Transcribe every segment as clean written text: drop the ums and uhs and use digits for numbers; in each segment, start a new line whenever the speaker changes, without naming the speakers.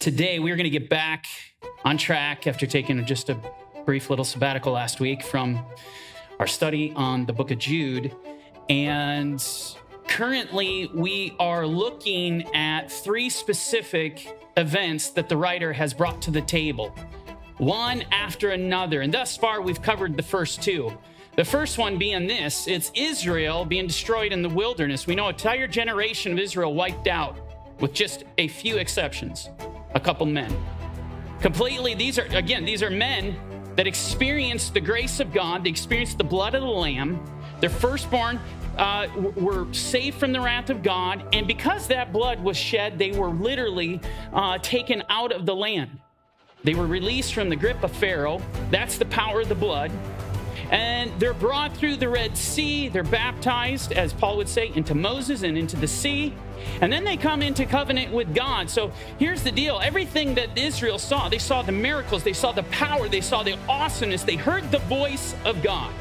Today, we're going to get back on track after taking just a brief little sabbatical last week from our study on the book of Jude. And currently, we are looking at three specific events that the writer has brought to the table, one after another. And thus far, we've covered the first two. The first one being this: it's Israel being destroyed in the wilderness. We know an entire generation of Israel wiped out with just a few exceptions, a couple men. Completely, these are men that experienced the grace of God. They experienced the blood of the Lamb. Their firstborn were saved from the wrath of God. And because that blood was shed, they were literally taken out of the land. They were released from the grip of Pharaoh. That's the power of the blood. And they're brought through the Red Sea. They're baptized, as Paul would say, into Moses and into the sea. And then they come into covenant with God. So here's the deal. Everything that Israel saw, they saw the miracles, they saw the power, they saw the awesomeness, they heard the voice of God.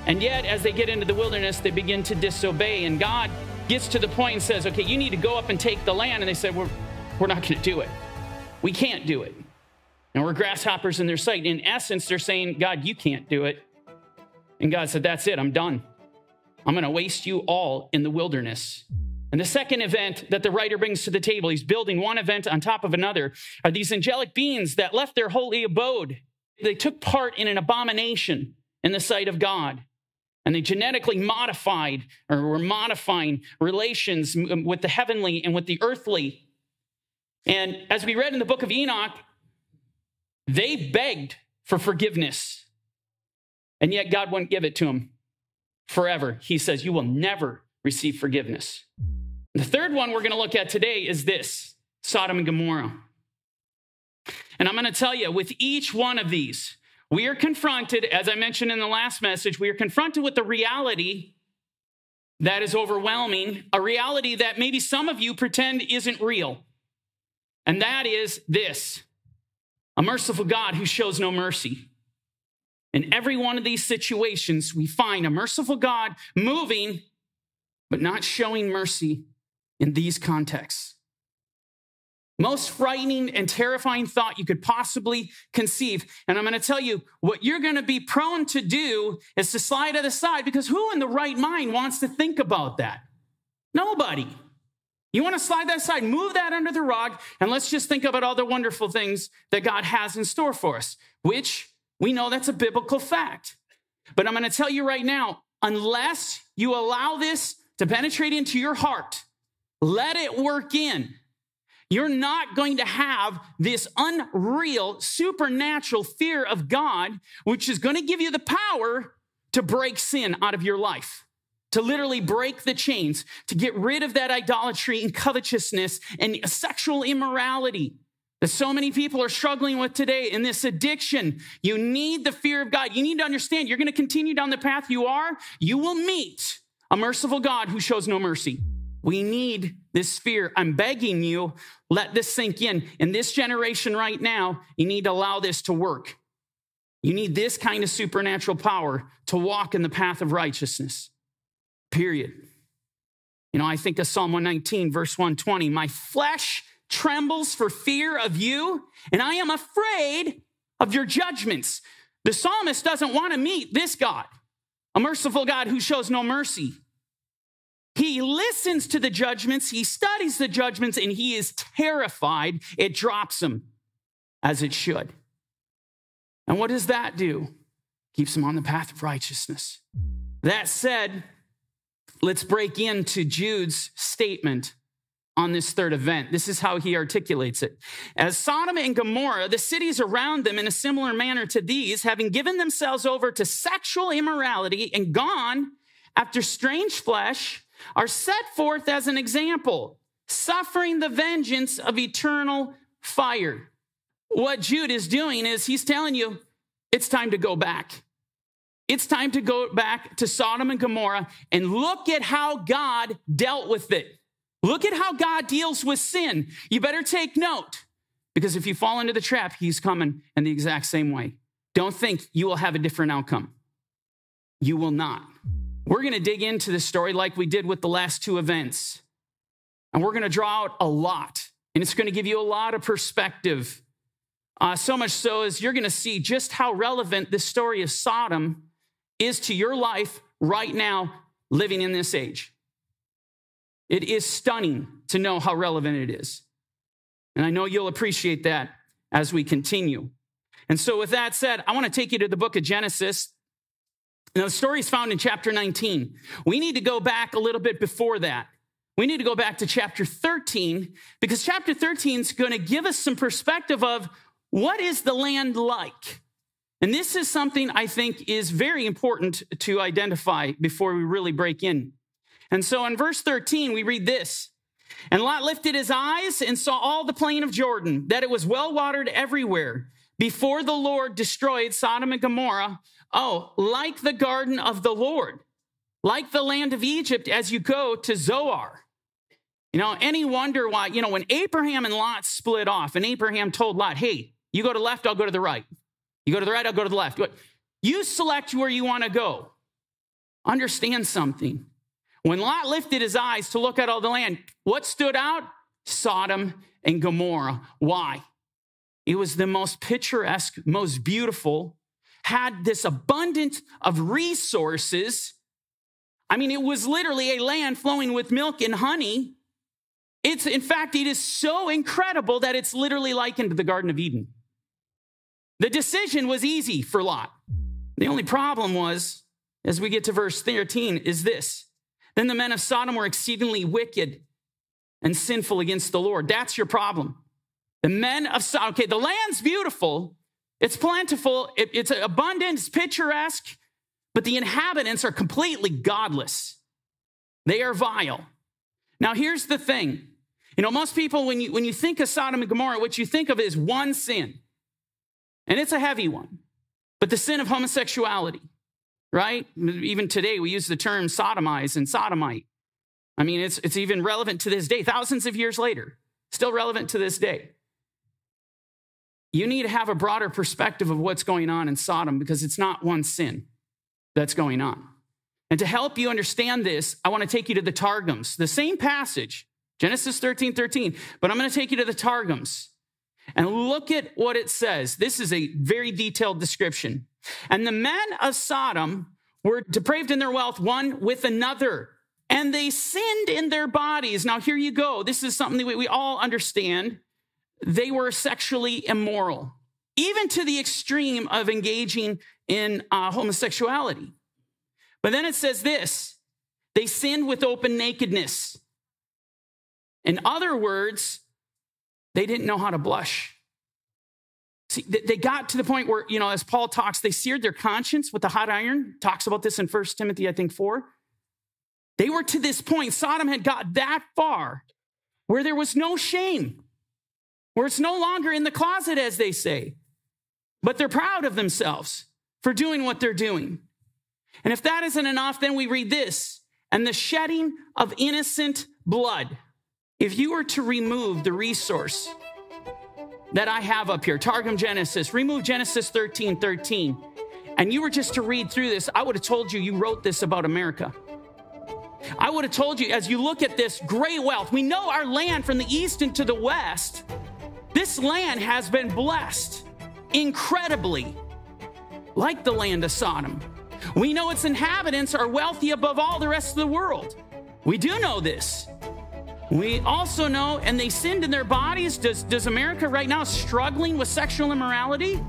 And yet, as they get into the wilderness, they begin to disobey. And God gets to the point and says, okay, you need to go up and take the land. And they said, we're not going to do it. We can't do it. And we're grasshoppers in their sight. In essence, they're saying, God, you can't do it. And God said, that's it. I'm done. I'm going to waste you all in the wilderness. And the second event that the writer brings to the table, he's building one event on top of another, are these angelic beings that left their holy abode. They took part in an abomination in the sight of God. And they genetically modified, or were modifying, relations with the heavenly and with the earthly. And as we read in the book of Enoch, they begged for forgiveness, and yet God wouldn't give it to them forever. He says, you will never receive forgiveness. The third one we're going to look at today is this: Sodom and Gomorrah. And I'm going to tell you, with each one of these, we are confronted, as I mentioned in the last message, we are confronted with the reality that is overwhelming, a reality that maybe some of you pretend isn't real. And that is this: a merciful God who shows no mercy. In every one of these situations, we find a merciful God moving, but not showing mercy in these contexts. Most frightening and terrifying thought you could possibly conceive. And I'm going to tell you, what you're going to be prone to do is to slide to the side, because who in the right mind wants to think about that? Nobody. You want to slide that aside, move that under the rug, and let's just think about all the wonderful things that God has in store for us, which we know that's a biblical fact. But I'm going to tell you right now, unless you allow this to penetrate into your heart, let it work in, you're not going to have this unreal, supernatural fear of God, which is going to give you the power to break sin out of your life, to literally break the chains, to get rid of that idolatry and covetousness and sexual immorality that so many people are struggling with today, in this addiction. You need the fear of God. You need to understand, you're going to continue down the path you are, you will meet a merciful God who shows no mercy. We need this fear. I'm begging you, let this sink in. In this generation right now, you need to allow this to work. You need this kind of supernatural power to walk in the path of righteousness. Period. You know, I think of Psalm 119, verse 120. My flesh trembles for fear of you, and I am afraid of your judgments. The psalmist doesn't want to meet this God, a merciful God who shows no mercy. He listens to the judgments, he studies the judgments, and he is terrified. It drops him, as it should. And what does that do? Keeps him on the path of righteousness. That said, let's break into Jude's statement on this third event. This is how he articulates it. As Sodom and Gomorrah, the cities around them in a similar manner to these, having given themselves over to sexual immorality and gone after strange flesh, are set forth as an example, suffering the vengeance of eternal fire. What Jude is doing is he's telling you, it's time to go back. It's time to go back to Sodom and Gomorrah and look at how God dealt with it. Look at how God deals with sin. You better take note, because if you fall into the trap, he's coming in the exact same way. Don't think you will have a different outcome. You will not. We're going to dig into this story like we did with the last two events. And we're going to draw out a lot And it's going to give you a lot of perspective. So much so as you're going to see just how relevant this story of Sodom is to your life right now, living in this age. It is stunning to know how relevant it is. And I know you'll appreciate that as we continue. And so with that said, I want to take you to the book of Genesis. Now, the story is found in chapter 19. We need to go back a little bit before that. We need to go back to chapter 13, because chapter 13 is going to give us some perspective of what is the land like. And this is something I think is very important to identify before we really break in. And so in verse 13, we read this. And Lot lifted his eyes and saw all the plain of Jordan, that it was well watered everywhere, before the Lord destroyed Sodom and Gomorrah. Oh, like the garden of the Lord, like the land of Egypt as you go to Zoar. Any wonder why, when Abraham and Lot split off, and Abraham told Lot, hey, you go to the left, I'll go to the right. You go to the right, I'll go to the left. You select where you want to go. Understand something. When Lot lifted his eyes to look at all the land, what stood out? Sodom and Gomorrah. Why? It was the most picturesque, most beautiful, had this abundance of resources. I mean, it was literally a land flowing with milk and honey. In fact, it is so incredible that it's literally likened to the Garden of Eden. The decision was easy for Lot. The only problem was, as we get to verse 13, is this. Then the men of Sodom were exceedingly wicked and sinful against the Lord. That's your problem. The men of Sodom, okay, the land's beautiful. It's plentiful. It's abundant. It's picturesque. But the inhabitants are completely godless. They are vile. Now, here's the thing. Most people, when you think of Sodom and Gomorrah, what you think of is one sin. And it's a heavy one. But the sin of homosexuality, right? Even today, we use the term sodomize and sodomite. I mean, it's even relevant to this day, thousands of years later, still relevant to this day. You need to have a broader perspective of what's going on in Sodom, because it's not one sin that's going on. And to help you understand this, I want to take you to the Targums, the same passage, Genesis 13:13, but I'm going to take you to the Targums and look at what it says. This is a very detailed description. And the men of Sodom were depraved in their wealth one with another, and they sinned in their bodies. Now, here you go. This is something that we all understand. They were sexually immoral, even to the extreme of engaging in homosexuality. But then it says this, they sinned with open nakedness. In other words, they didn't know how to blush. See, they got to the point where, as Paul talks, they seared their conscience with a hot iron. Talks about this in 1 Timothy, I think, 4. They were to this point, Sodom had got that far where there was no shame, where it's no longer in the closet, as they say, but they're proud of themselves for doing what they're doing. And if that isn't enough, then we read this, and the shedding of innocent blood. If you were to remove the resource that I have up here, Targum Genesis, remove Genesis 13:13, and you were just to read through this, I would have told you wrote this about America. I would have told you, as you look at this great wealth, we know our land from the east into the west, this land has been blessed incredibly, like the land of Sodom. We know its inhabitants are wealthy above all the rest of the world. We do know this. We also know, and they sinned in their bodies. Does America right now struggling with sexual immorality?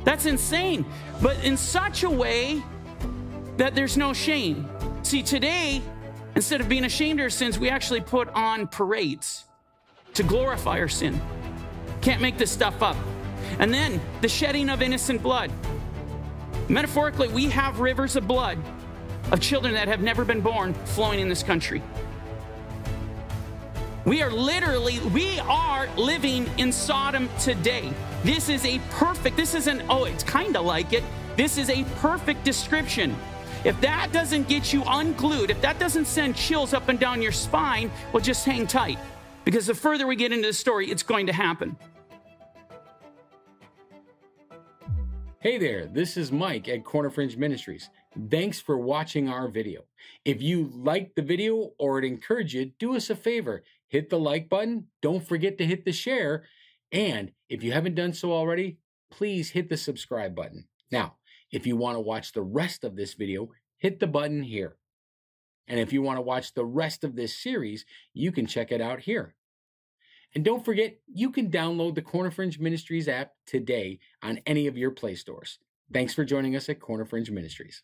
That's insane. But in such a way that there's no shame. See, today, instead of being ashamed of our sins, we actually put on parades to glorify our sin. Can't make this stuff up. And then the shedding of innocent blood. Metaphorically, we have rivers of blood of children that have never been born flowing in this country. We are living in Sodom today. This is a perfect, it's kind of like it. This is a perfect description. If that doesn't get you unglued, if that doesn't send chills up and down your spine, well, just hang tight. Because the further we get into the story, it's going to happen.
Hey there, this is Mike at Corner Fringe Ministries. Thanks for watching our video. If you liked the video or it encouraged you, do us a favor. hit the like button. Don't forget to hit the share. And if you haven't done so already, please hit the subscribe button. Now, if you want to watch the rest of this video, hit the button here. And if you want to watch the rest of this series, you can check it out here. And don't forget, you can download the Corner Fringe Ministries app today on any of your Play stores. Thanks for joining us at Corner Fringe Ministries.